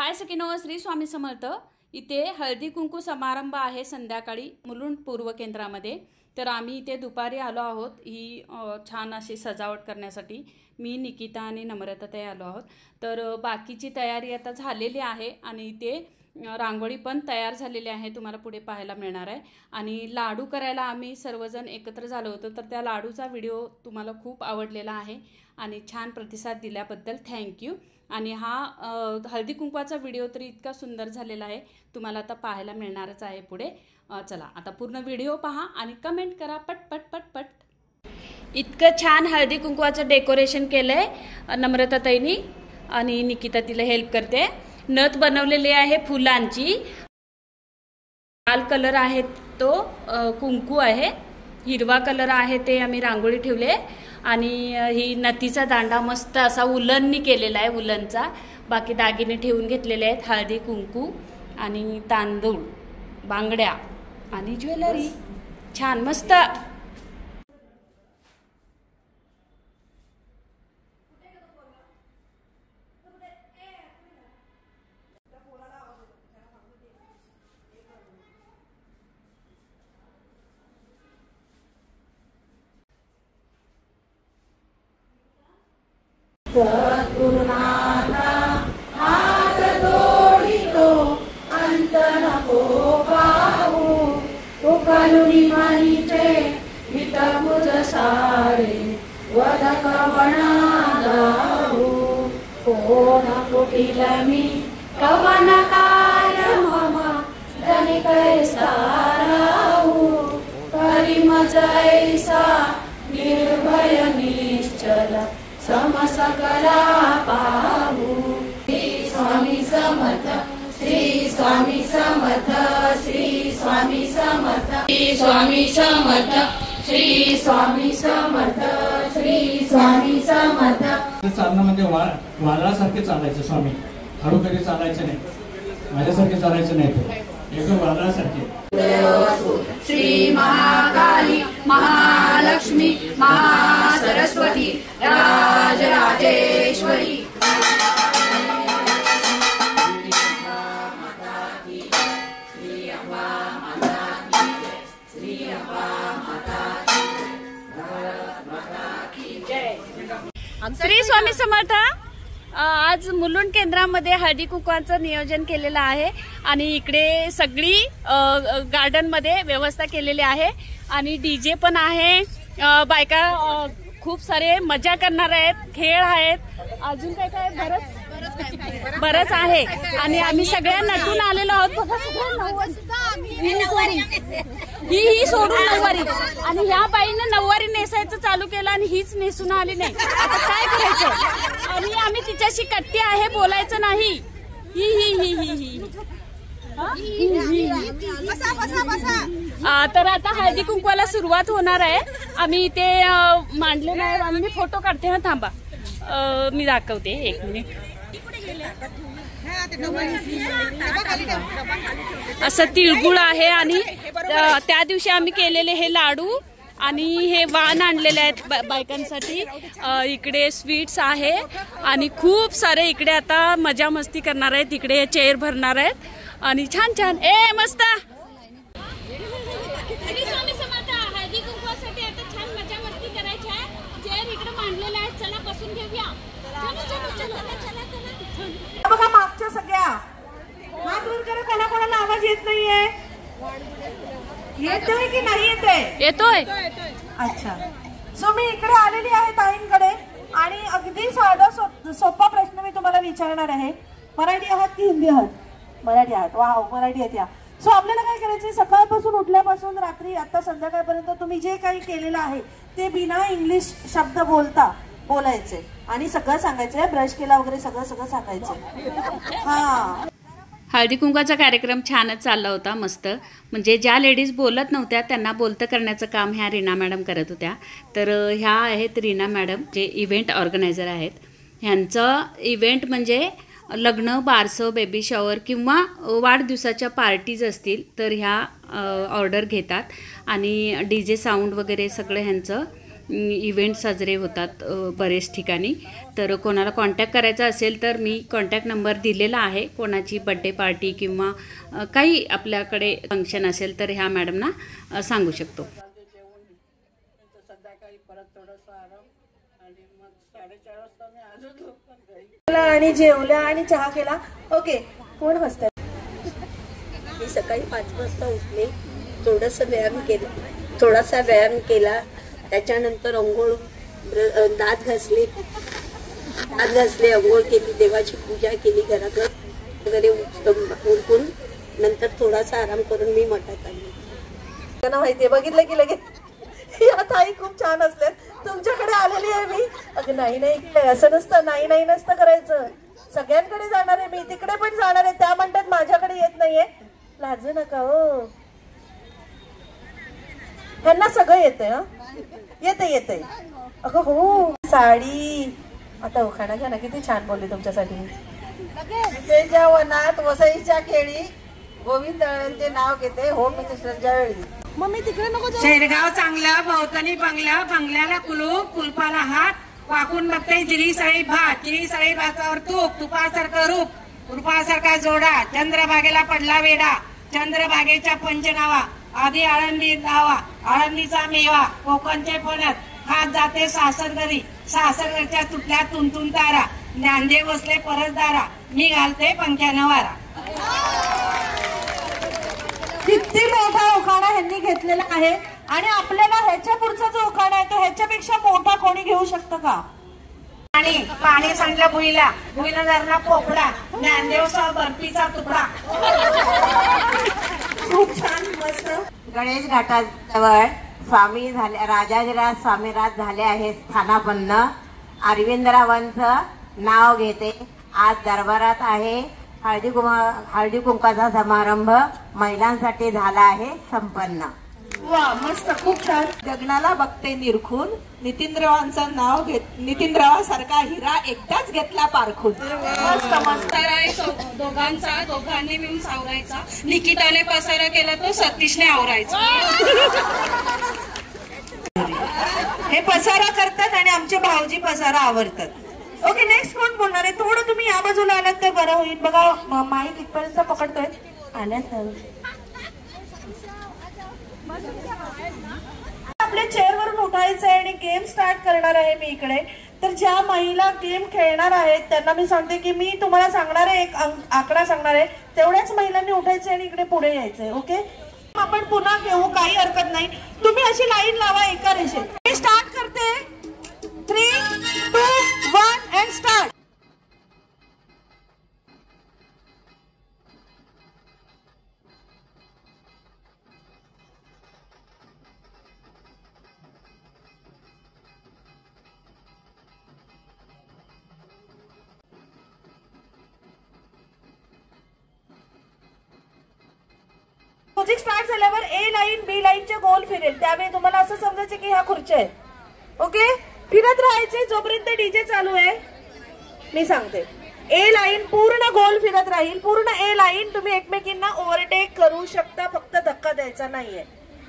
हाय सखीनो, श्री स्वामी समर्थ। इथे हळदी कुंकू समारंभ आहे संध्याकाळी मुलुंड पूर्व केंद्रामध्ये। तर आम्ही इथे दुपारी आलो आहोत ही छान अशी सजावट करण्यासाठी। मी निकिता आणि नम्रता ताई आलो आहोत। तर बाकीची तयारी आता झालेली आहे आणि इथे रांगोळी पण तयार झालेली आहे, तुम्हाला पुढे पाहायला मिळणार आहे। आणि लाडू करायला आम्ही सर्वजण एकत्र झालो होतो, तर त्या लाडूचा व्हिडिओ तुम्हाला खूप आवडलेला आहे आणि छान प्रतिसाद दिल्याबद्दल थँक्यू। आणि हा हळदी कुंकवाचा व्हिडिओ तरी इतका सुंदर झालेला आहे, तुम्हाला आता पाहायला मिळणारच आहे पुढे। चला आता पूर्ण व्हिडिओ पहा आणि कमेंट करा पट पट पट पट। इतकं छान हळदी कुंकवाचं डेकोरेशन केलंय नम्रता ताईनी आणि निकिता तिला हेल्प करते। नथ बनवलेली आहे फुलांची, लाल कलर आहे तो कुंकू आहे, हिरवा कलर आहे ते आम्ही रांगोळी ठेवले। आणि ही नथीचा दांडा मस्त असा उलननी केलेला आहे, उलनचा। बाकी दागिने ठेवून घेतलेले आहेत, हळदी कुंकू आणि तांदूळ, बांगड्या आणि ज्वेलरी, छान मस्त। सद्गुरुनाथा हात जोडितो अंत नको पाहू, उकलुनी मानीचे हित तुझ सारे वदक वणा गाऊ। कोण कुटील मी कवन काय मम जनी कैसा राहू, करी मज ऐसा निर्भय निश्चल समसकला पाहू। श्री स्वामी समर्थ, श्री स्वामी समर्थ, श्री स्वामी समर्थ, श्री स्वामी समर्थ, श्री स्वामी समर्थ, श्री स्वामी समर्थ। चालणं म्हणजे वादळासारखे चालायचं स्वामी, हळू कधी चालायचं नाही, माझ्यासारखे चालायचं नाही, तो एकदम वादळासारखे। श्री महाकाली महालक्ष्मी महासरस्वती राजराजेश्वरी श्री स्वामी समर्थ। आज मुलुंड केंद्रामध्ये हळदी कुंकवाचं नियोजन केलेलं आहे आणि इकडे सगळी गार्डन मध्ये व्यवस्था केलेली आहे आणि डीजे पण आहे। बायका खूप सारे मजा करणार आहेत, खेळ आहेत, अजून काय काय बरंच आहे। आणि आम्ही सगळ्या नटून आलेलो आहोत बघा, ही सोडून नऊवारी आणि ह्या बाईने नऊवारी नेसायचं चालू केलं आणि हीच नेसून आली नाही, आता काय करायचं। आणि आम्ही तिच्याशी कट्टी आहे, बोलायचं नाही। ही ही ही ही ही तर आता हळदी कुंकवाला सुरुवात होणार आहे। आम्ही इथे मांडले नाही, आम्ही फोटो काढते ना, थांबा मी दाखवते एक मिनिट। असं तिळगुळ आहे आणि त्या दिवशी आम्ही केलेले हे लाडू आणि हे वाण आणलेले आहेत बायकांसाठी। इकडे स्वीट्स आहे आणि खूप सारे इकडे आता मजा मस्ती करणार आहेत, इकडे चेअर भरणार आहेत आणि छान छान मस्त। हळदी कुंकवासाठी आता छान मजा मस्ती करायची आहे, चेअर इकडे मांडलेले आहेत, चला बसून घेऊया। बघा मागच्या सगळ्या हात वर करा, कोणाकोणाला आवाज येत नाहीये, येतोय की नाही येतोय? येतोय। अच्छा, सो मी इकडे आलेली आहे ताईंकडे आणि अगदी साधा सोपा प्रश्न मी तुम्हाला विचारणार आहे। मराठी आहात की हिंदी आहात? मराठी आहात, वाव, मराठी आहेत या। सो आपल्याला काय करायचंय, सकाळपासून उठल्यापासून रात्री आता संध्याकाळपर्यंत तुम्ही जे काही केलेलं आहे ते बिना इंग्लिश शब्द बोलायचे आणि सगळं सांगायचंय, ब्रश केला वगैरे सगळं सांगायचंय। हा, हळदी कुंकवाचा कार्यक्रम छानच चालला होता, मस्त। म्हणजे ज्या लेडीज बोलत नव्हत्या त्यांना बोलतं करण्याचं काम ह्या रीना मॅडम करत होत्या। तर ह्या आहेत रीना मॅडम, जे इव्हेंट ऑर्गनायझर आहेत। ह्यांचं इव्हेंट म्हणजे लग्न, बारसं, बेबी शॉवर किंवा वाढदिवसाच्या पार्टीज असतील तर ह्या ऑर्डर घेतात आणि डीजे साऊंड वगैरे सगळं ह्यांचं इव्हेंट साजरे होतात बरेच ठिकाणी. तर कोणाला कॉन्टॅक्ट करायचा असेल तर मी कॉन्टॅक्ट नंबर दिलेला आहे. कोणाची बड्डे पार्टी किंवा काही आपल्याकडे फंक्शन असेल तर ह्या मॅडमना सांगू शकतो. आणि जेवल्या आणि चहा केला. ओके, कोण हसतं? मी सकाळी 5 वाजता उठले, थोडासा व्यायाम केला, त्याच्यानंतर अंघोळ, दात घासले, अंघोळ केली, देवाची पूजा केली, घराघर वगैरे उरकून नंतर थोडासा आराम करून मी मठात आली. त्यांना माहितीये, बघितलं की लगेच या ताई खूप छान असल्या. तुमच्याकडे आलेली आहे मी. अगं नाही असं नसतं, नाही नसतं करायचं. सगळ्यांकडे जाणार आहे मी, तिकडे पण जाणार आहे. त्या म्हणतात माझ्याकडे येत नाहीये. लाजू नका हो, त्यांना सगळं येतंय. येते. अगं हो, साडी. आता उखाणा घ्या ना, किती छान बोलली तुमच्यासाठी. विजेच्या वनात वसईच्या केळी, गोविंदळांचे नाव घेते हो मी दुसऱ्यांच्या वेळी. मम्मी तिकडे नको जाऊ. शेरगाव चांगला, भोवतणी बंगला, बंगल्याला कुलूप, कुलपाला हात, वाकून बघते जिरी सळी भात, जिरी सळी भातावर तूप, तुपासारखं रूप, रूपासारखा जोडा, चंद्रभागेला पडला वेडा, चंद्रभागेच्या पंचनावा, आधी आळंदी दावा, आळंदीचा मेवा, कोकणचे फणस, खात जाते सासरगरी, सासरगरच्या तुटल्या तुंतून तारा, ज्ञानदेव बसले परसदारा, मी घालते पंख्यानं वारा. किती मोठा उखाणा ह्यांनी घेतलेला आहे. आणि आपल्याला ह्याच्या पुढचा जो उखाणा आहे तो ह्याच्यापेक्षा मोठा कोणी घेऊ शकतं का? पाणी सांडलं भुईला, भुईला धरला पोपडा, ज्ञानदेव सह बर्फीचा तुकडा. खूप छान, मस्त. गणेश घाटाजवळ स्वामी झाले, राजाधिराज स्वामीराज झाले आहे स्थानापन्न. अरविंदरावांचं नाव घेते. आज दरबारात आहे. हळदी कुंकाचा समारंभ महिलांसाठी झाला आहे संपन्न. वा, मस्त, खूप छान. गगनाला बघते निरखून, नितीनरावांचं नाव घेत, नितीनरावासारखा हिरा एकदाच घेतला पारखून. मस्त. दोघांनी मिळून सावरायचा, निकिताने पसारा केला तो सतीशने आवरायचा. हे पसारा करतात आणि आमचे भाऊजी पसारा आवरतात. ओके, नेक्स्ट कोण बोलणार आहे? थोडं तुम्ही या बाजूला आलात तर बरं होईल. बघा माईक इथपर्यंत पकडतोय. आल्यात आपल्या चेअरवरून उठायचंय आणि गेम स्टार्ट करणार आहे मी इकडे. तर ज्या महिला गेम खेळणार आहेत त्यांना मी सांगते की मी तुम्हाला सांगणार आहे, एक आकडा सांगणार आहे, तेवढ्याच महिलांनी उठायचंय आणि इकडे पुढे यायचंय. ओके, आपण पुन्हा घेऊ, काही हरकत नाही. तुम्ही अशी लाईन लावा एका रेषेत. मी स्टार्ट करते. 3, 2, 1 and start. म्युझिक स्टार्ट झाल्यावर ए लाईन बी लाईनचे गोल फिरेल. त्यावेळी तुम्हाला असं समजायचं की ह्या खुर्च्या आहेत. ओके, फिरत राहायचे जोपर्यंत डीजे चालू आहे. मी सांगते, ए लाईन पूर्ण गोल फिरत राहील. पूर्ण ए लाईन तुम्ही एकमेकींना ओव्हरटेक करू शकता, फक्त धक्का द्यायचा नाहीये.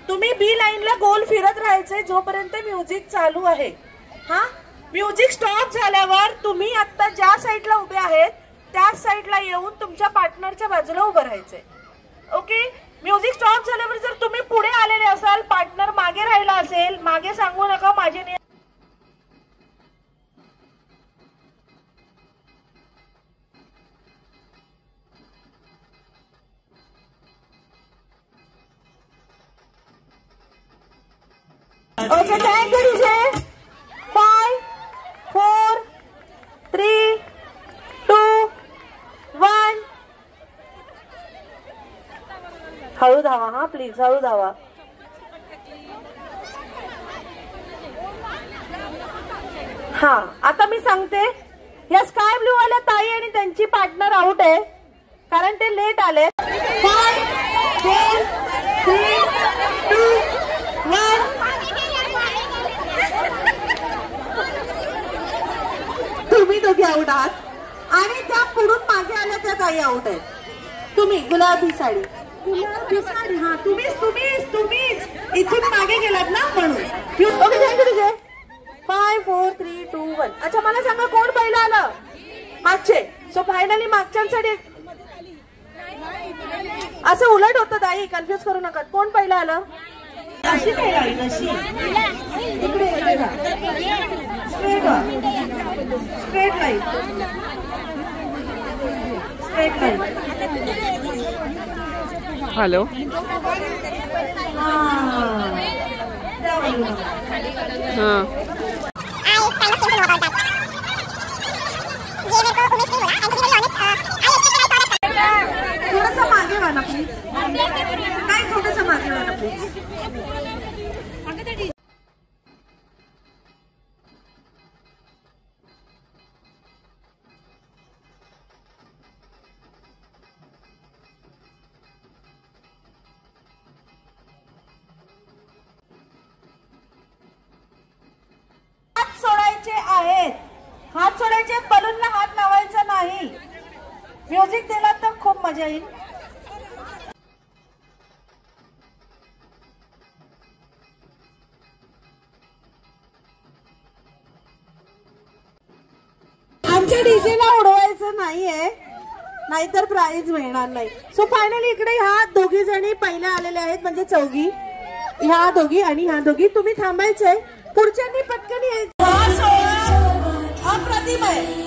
तुम्ही बी लाईनला गोल फिरत राहायचे जोपर्यंत म्युझिक चालू आहे. हा, म्युझिक स्टॉप झाल्यावर तुम्ही आता ज्या साईडला उभे आहेत त्याच साईडला येऊन तुमच्या पार्टनरच्या बाजूला उभं राहायचंय. ओके, म्युझिक स्टॉप झाल्यावर जर तुम्ही पुढे आलेले असाल, पार्टनर मागे राहिला असेल, मागे सांगू नका माझे नियम. Okay, thank you DJ. 5, 4, 3, 2, 1. हळू धावा. हा प्लीज, हळू धावा. हा, आता मी सांगते, या स्काय ब्लू वाल्या ताई आणि त्यांची पार्टनर आउट आहे कारण ते लेट आले. 5, 4, 3, 2, 1. तुम्ही दोघे आउट आहात आणि त्या पुढून मागे आल्या त्या ताई आउट आहेत. तुम्ही गुलाबी साडी, गुलाबी साडी. हा, तुम्हीच इथून मागे गेलात ना म्हणून. Okay, thank you. 5 4 3 2 1. अच्छा मला सांगा कोण पहिलं आलं? मागचे. सो फायनली मागच्यांसाठी असं उलट होतं ताई, कन्फ्युज करू नका. कोण पहिलं आलं? अशी पहिलं आली अशी. इकडे straight straight line straight line. Hello हाँ थोडंसं मागे व्हा ना प्लीज. नाही थोडंसं मागे व्हा ना प्लीज. हात सोडायचे आहेत. हात सोडायचे, बलूनला हात लावायचा नाही. म्युझिक दिला तर खूप मजा येईल. आमच्या डीजेला उडवायचं नाहीये, नाहीतर प्राइज मिळणार नाही. सो फायनली इकडे ह्या दोघी जणी पहिल्या आलेल्या आहेत, म्हणजे चौघी. ह्या दोघी आणि ह्या दोघी. तुम्ही थांबायचंय, पुढच्यांनी पटकन यायचं. अप्रतिम आहे.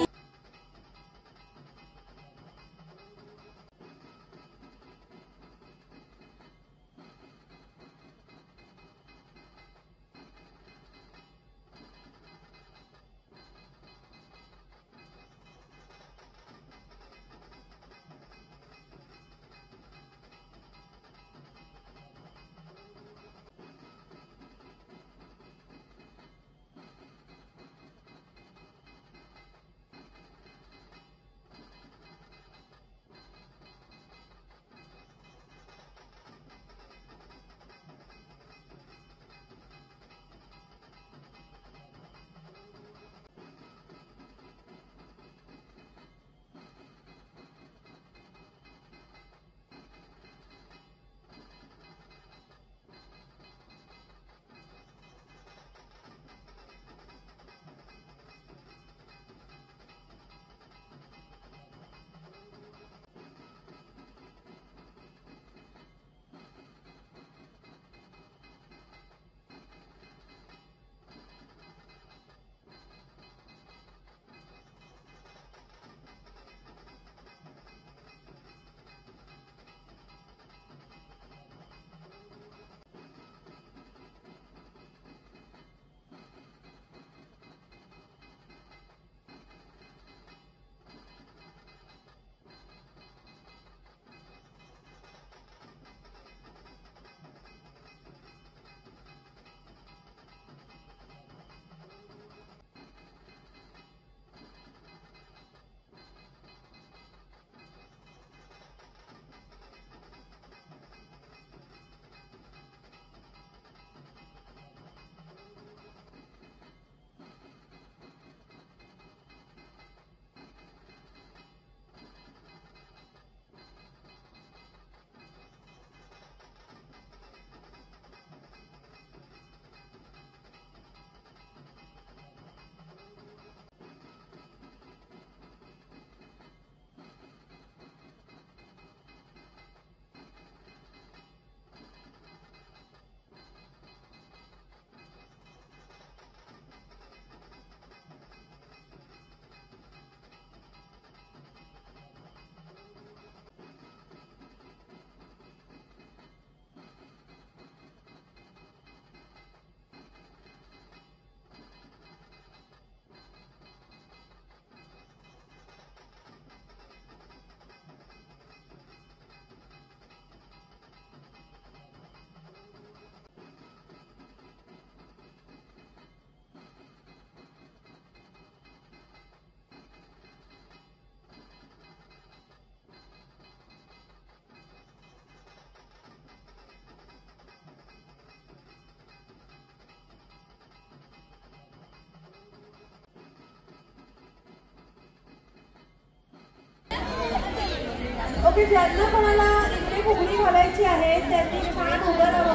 ओके, ज्यांना कोणाला इकडे फुगडी घालायची आहे त्यांनी छान उभं राहावं.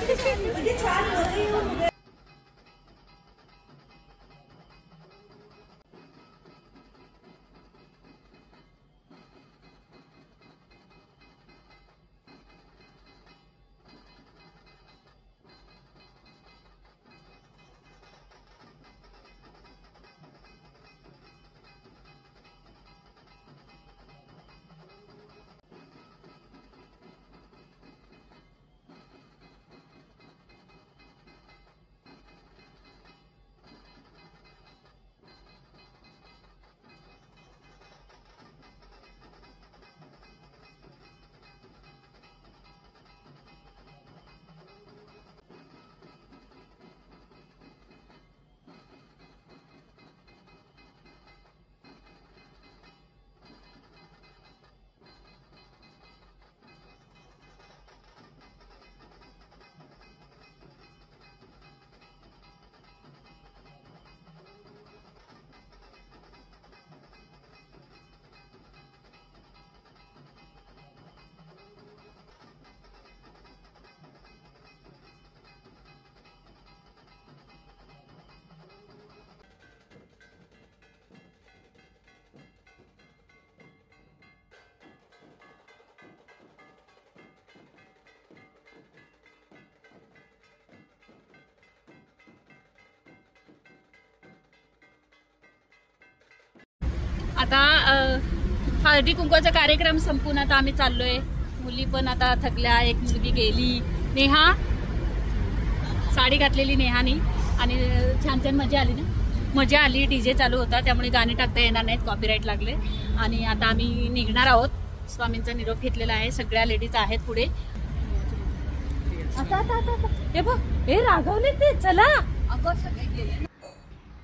किती छान मध्ये येऊन उभे. आता हळदी कुंकवाचा कार्यक्रम संपून आता आम्ही चाललोय. मुली पण आता थकल्या. एक मुलगी गेली, नेहा, साडी घातलेली नेहानी, आणि छान छान मजा आली ना. मजा आली. डीजे चालू होता त्यामुळे गाणी टाकता येणार नाहीत, कॉपीराईट लागले. आणि आता आम्ही निघणार आहोत. स्वामींचा निरोप घेतलेला आहे. सगळ्या लेडीज आहेत पुढे. आता आता आता हे बघ, हे रागवले ते.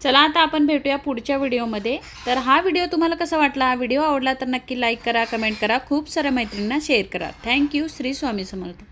चला आता आपण भेटूया पुढच्या व्हिडिओमध्ये. तर हा व्हिडिओ तुम्हाला कसा वाटला? व्हिडिओ आवडला तर नक्की लाईक करा, कमेंट करा, खूप साऱ्या मैत्रिणींना शेअर करा. थँक्यू. श्री स्वामी समर्थ.